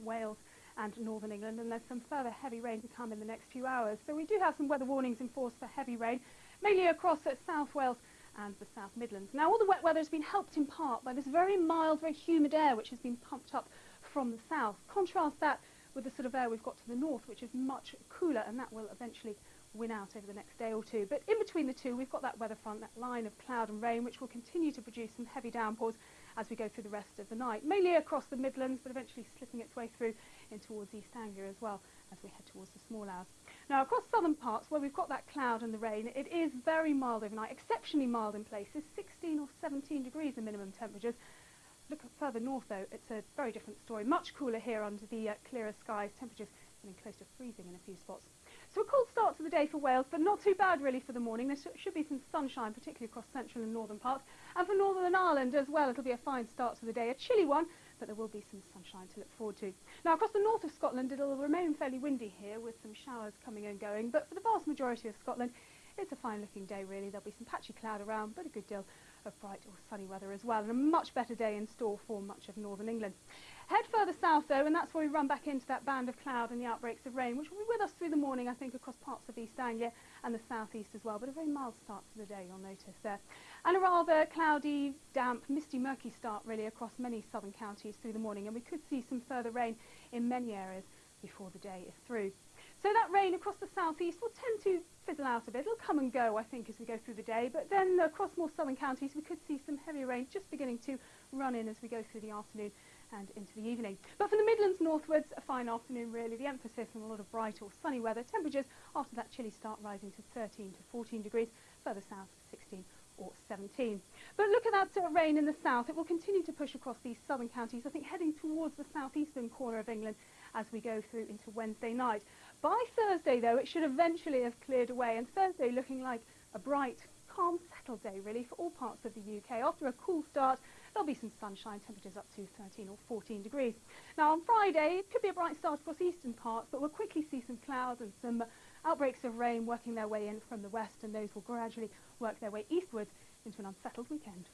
Wales and northern England, and there's some further heavy rain to come in the next few hours. So we do have some weather warnings in force for heavy rain, mainly across South Wales and the South Midlands. Now, all the wet weather has been helped in part by this very mild, very humid air which has been pumped up from the south. Contrast that with the sort of air we've got to the north, which is much cooler, and that will eventually win out over the next day or two. But in between the two, we've got that weather front, that line of cloud and rain, which will continue to produce some heavy downpours as we go through the rest of the night, mainly across the Midlands, but eventually slipping its way through in towards East Anglia as well as we head towards the small hours. Now, across southern parts where we've got that cloud and the rain, it is very mild overnight, exceptionally mild in places, 16 or 17 degrees the minimum temperatures. Look further north, though, it's a very different story. Much cooler here under the clearer skies, temperatures getting close to freezing in a few spots. So a cold start to the day for Wales, but not too bad really for the morning. There should be some sunshine, particularly across central and northern parts. And for Northern Ireland as well, it'll be a fine start to the day. A chilly one, but there will be some sunshine to look forward to. Now, across the north of Scotland, it'll remain fairly windy here with some showers coming and going. But for the vast majority of Scotland, it's a fine-looking day, really. There'll be some patchy cloud around, but a good deal of bright or sunny weather as well, and a much better day in store for much of northern England. Head further south, though, and that's where we run back into that band of cloud and the outbreaks of rain, which will be with us through the morning, I think, across parts of East Anglia and the southeast as well, but a very mild start to the day, you'll notice there. And a rather cloudy, damp, misty, murky start, really, across many southern counties through the morning, and we could see some further rain in many areas before the day is through. So that rain across the southeast will tend to fizzle out a bit. It'll come and go, I think, as we go through the day. But then across more southern counties, we could see some heavier rain just beginning to run in as we go through the afternoon and into the evening. But from the Midlands northwards, a fine afternoon, really. The emphasis on a lot of bright or sunny weather. Temperatures after that chilly start rising to 13 to 14 degrees. Further south, 16 or 17. But look at that rain in the south. It will continue to push across these southern counties, I think, heading towards the southeastern corner of England as we go through into Wednesday night. By Thursday, though, it should eventually have cleared away, and Thursday looking like a bright, calm, settled day, really, for all parts of the UK. After a cool start, there'll be some sunshine, temperatures up to 13 or 14 degrees. Now, on Friday, it could be a bright start across eastern parts, but we'll quickly see some clouds and some outbreaks of rain working their way in from the west, and those will gradually work their way eastwards into an unsettled weekend.